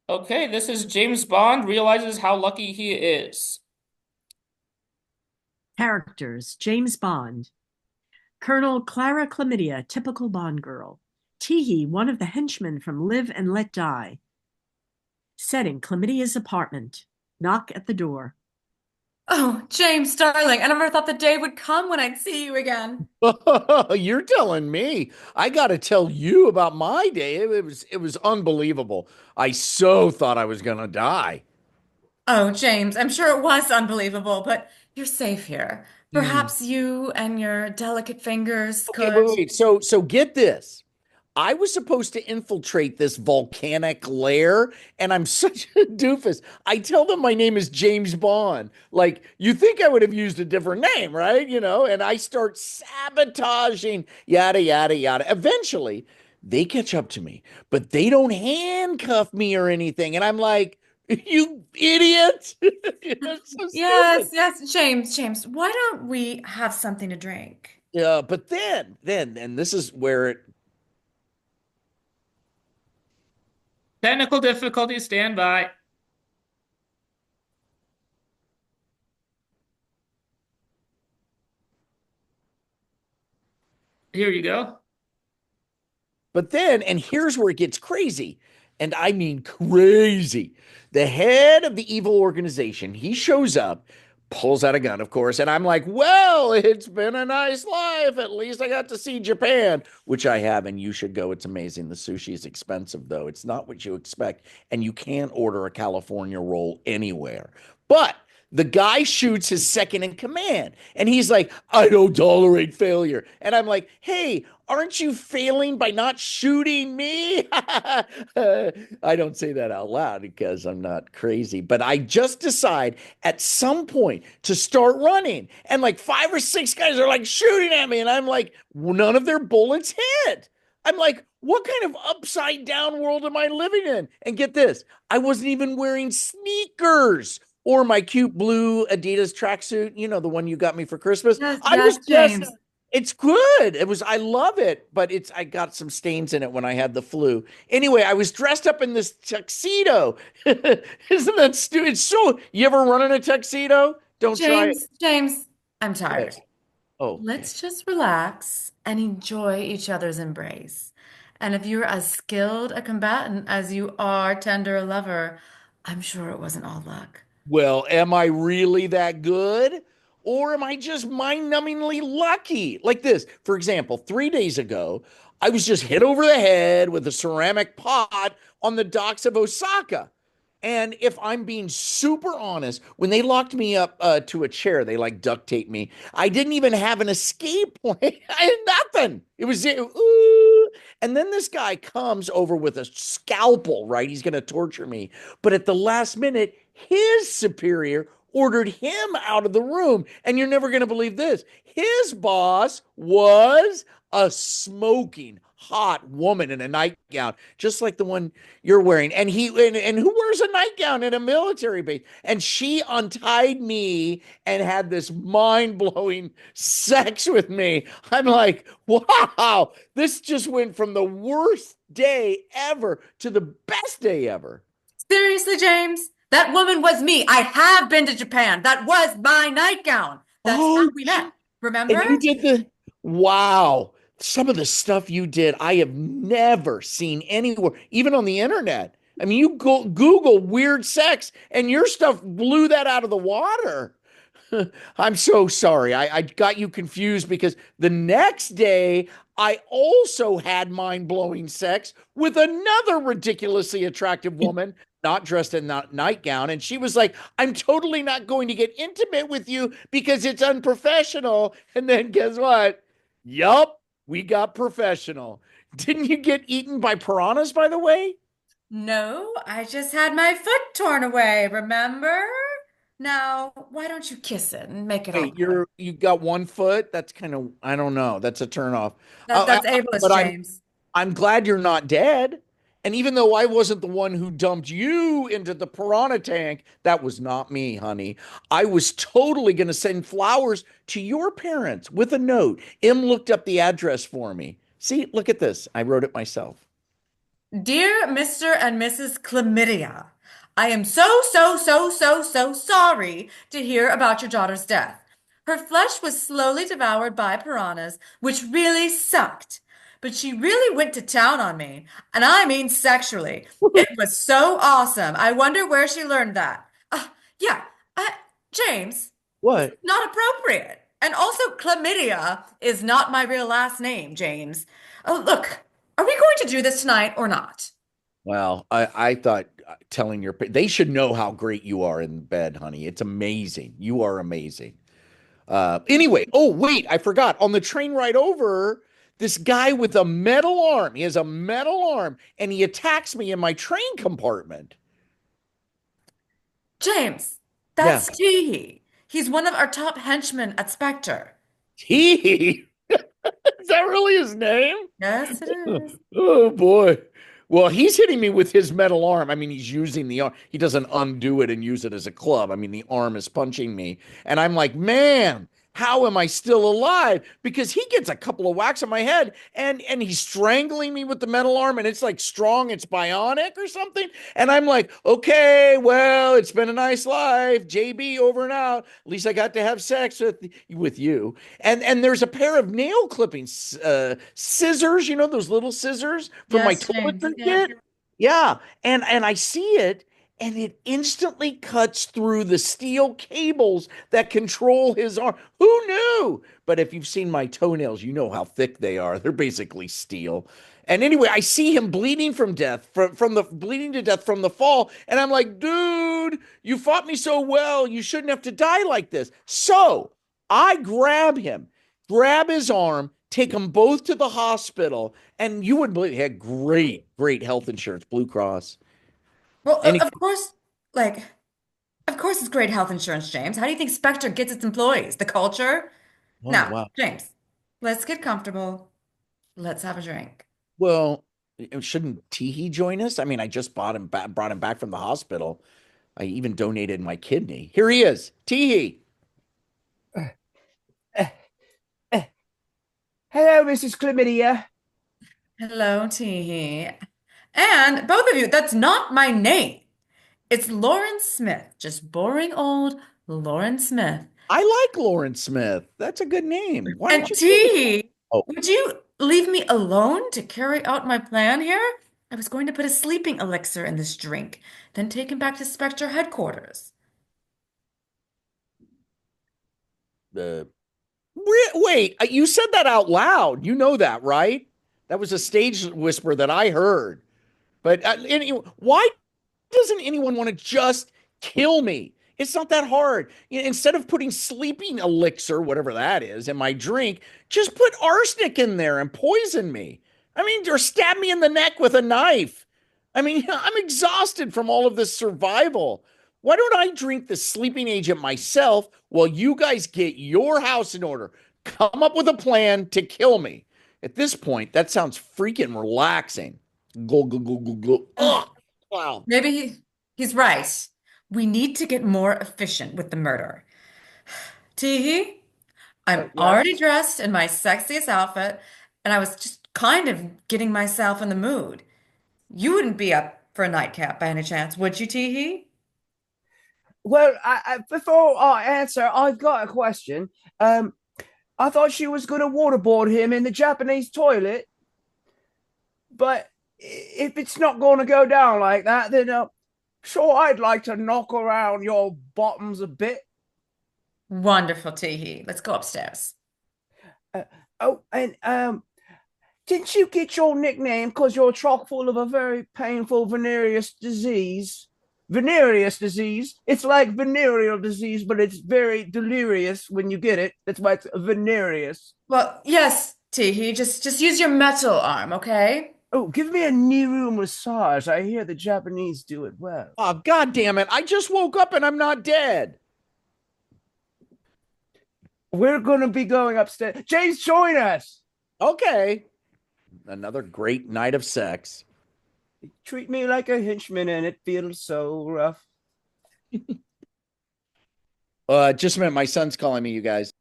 Okay, this is James Bond realizes how lucky he is. Characters: James Bond. Colonel Clara Chlamydia, typical Bond girl. Teehee, one of the henchmen from Live and Let Die. Setting: Chlamydia's apartment. Knock at the door. Oh, James, darling, I never thought the day would come when I'd see you again. You're telling me. I got to tell you about my day. It was unbelievable. I so thought I was gonna die. Oh, James, I'm sure it was unbelievable, but you're safe here. Hmm. Perhaps you and your delicate fingers Okay, wait, could. wait. So get this. I was supposed to infiltrate this volcanic lair, and I'm such a doofus. I tell them my name is James Bond. Like, you think I would have used a different name, right? And I start sabotaging, yada, yada, yada. Eventually, they catch up to me, but they don't handcuff me or anything. And I'm like, you idiot. It's so Yes, stupid. yes, James, why don't we have something to drink? Yeah, but and this is where it. Technical difficulties, stand by. Here you go. But then, and here's where it gets crazy. And I mean crazy. The head of the evil organization, he shows up, pulls out a gun, of course. And I'm like, well, it's been a nice life. At least I got to see Japan, which I have. And you should go. It's amazing. The sushi is expensive, though. It's not what you expect. And you can't order a California roll anywhere. But the guy shoots his second in command and he's like, I don't tolerate failure. And I'm like, hey, aren't you failing by not shooting me? I don't say that out loud because I'm not crazy, but I just decide at some point to start running. And like five or six guys are like shooting at me. And I'm like, none of their bullets hit. I'm like, what kind of upside down world am I living in? And get this, I wasn't even wearing sneakers or my cute blue Adidas tracksuit, the one you got me for Christmas. Yes, I was yes, just, James. it's good. I love it, but I got some stains in it when I had the flu. Anyway, I was dressed up in this tuxedo. Isn't that stupid? You ever run in a tuxedo? Don't try it. James, I'm Okay. tired. Oh, okay. Let's just relax and enjoy each other's embrace. And if you're as skilled a combatant as you are tender a lover, I'm sure it wasn't all luck. Well, am I really that good? Or am I just mind numbingly lucky? Like this, for example, 3 days ago, I was just hit over the head with a ceramic pot on the docks of Osaka. And if I'm being super honest, when they locked me up to a chair, they like duct taped me. I didn't even have an escape plan. I had nothing. It was, ooh. And then this guy comes over with a scalpel, right? He's going to torture me. But at the last minute, his superior ordered him out of the room. And you're never going to believe this. His boss was a smoking hot woman in a nightgown, just like the one you're wearing. And who wears a nightgown in a military base? And she untied me and had this mind-blowing sex with me. I'm like, wow, this just went from the worst day ever to the best day ever. Seriously, James, that woman was me. I have been to Japan. That was my nightgown. That's how Oh, we met. and Remember? you did wow. Some of the stuff you did, I have never seen anywhere, even on the internet. I mean, you Google weird sex and your stuff blew that out of the water. I'm so sorry. I got you confused because the next day I also had mind blowing sex with another ridiculously attractive woman, not dressed in that nightgown. And she was like, I'm totally not going to get intimate with you because it's unprofessional. And then guess what? Yup, we got professional. Didn't you get eaten by piranhas, by the way? No, I just had my foot torn away, remember? Now, why don't you kiss it and make it all Wait, better? you got 1 foot? That's kind of, I don't know. That's a turnoff. That's ableist, But James. I'm glad you're not dead. And even though I wasn't the one who dumped you into the piranha tank, that was not me, honey. I was totally going to send flowers to your parents with a note. Em looked up the address for me. See, look at this. I wrote it myself. Dear Mr. and Mrs. Chlamydia, I am so sorry to hear about your daughter's death. Her flesh was slowly devoured by piranhas, which really sucked. But she really went to town on me, and I mean sexually. It was so awesome. I wonder where she learned that. Yeah, uh, James, this is What? not appropriate. And also, chlamydia is not my real last name, James. Oh, look, are we going to do this tonight or not? Well, I thought telling they should know how great you are in bed, honey. It's amazing. You are amazing. Anyway, oh wait, I forgot. On the train ride over, this guy with a metal arm, he has a metal arm, and he attacks me in my train compartment. James, Yeah. that's Teehee. He's one of our top henchmen at Spectre. He is that really his name? Yes, it is. Oh boy. Well, he's hitting me with his metal arm. I mean, he's using the arm. He doesn't undo it and use it as a club. I mean, the arm is punching me. And I'm like, man, how am I still alive? Because he gets a couple of whacks on my head and he's strangling me with the metal arm and it's like strong, it's bionic or something. And I'm like, okay, well, it's been a nice life. JB over and out. At least I got to have sex with you. And there's a pair of nail clippings, scissors, you know, those little scissors from my Yes, James. toiletry Yeah. kit. Yeah. And I see it and it instantly cuts through the steel cables that control his arm. Who knew? But if you've seen my toenails, you know how thick they are. They're basically steel. And anyway, I see him bleeding from death, from the bleeding to death from the fall. And I'm like, dude, you fought me so well. You shouldn't have to die like this. So I grab him, grab his arm, take them both to the hospital. And you wouldn't believe he had great health insurance, Blue Cross. Well, And he, of course, like, of course it's great health insurance, James. How do you think Spectre gets its employees? The culture? oh, Now, wow. James, let's get comfortable. Let's have a drink. Well, shouldn't Teehee join us? I mean, I just brought him back from the hospital. I even donated my kidney. Here he is, Teehee. Uh, uh, Hello, Mrs. Chlamydia. Hello, Teehee. And both of you, that's not my name. It's Lauren Smith, just boring old Lauren Smith. I like Lawrence Smith. That's a good name. Why don't And you go with that? T, Oh, would you leave me alone to carry out my plan here? I was going to put a sleeping elixir in this drink, then take him back to Spectre headquarters. uh, wait, you said that out loud. You know that, right? That was a stage whisper that I heard. But anyway, why doesn't anyone want to just kill me? It's not that hard. Instead of putting sleeping elixir, whatever that is, in my drink, just put arsenic in there and poison me. I mean, or stab me in the neck with a knife. I mean, I'm exhausted from all of this survival. Why don't I drink the sleeping agent myself while you guys get your house in order? Come up with a plan to kill me. At this point, that sounds freaking relaxing. Go, go, go, go, go. Ugh, Oh, wow. maybe he's right. We need to get more efficient with the murder. Teehee, I'm Yes. already dressed in my sexiest outfit, and I was just kind of getting myself in the mood. You wouldn't be up for a nightcap by any chance, would you, Teehee? Well, before I answer, I've got a question. Um, I thought she was going to waterboard him in the Japanese toilet, but if it's not going to go down like that, then sure, I'd like to knock around your bottoms a bit. Wonderful, Teehee. Let's go upstairs. Uh, oh, and didn't you get your nickname because you're chock full of a very painful venereous disease? Venereous disease. It's like venereal disease, but it's very delirious when you get it. That's why it's venereous. Well, yes, Teehee, just use your metal arm, okay? Oh, give me a Niru massage. I hear the Japanese do it well. Oh, God damn it. I just woke up and I'm not dead. We're going to be going upstairs. James, join us. Okay. Another great night of sex. Treat me like a henchman and it feels so rough. Just a minute. My son's calling me, you guys.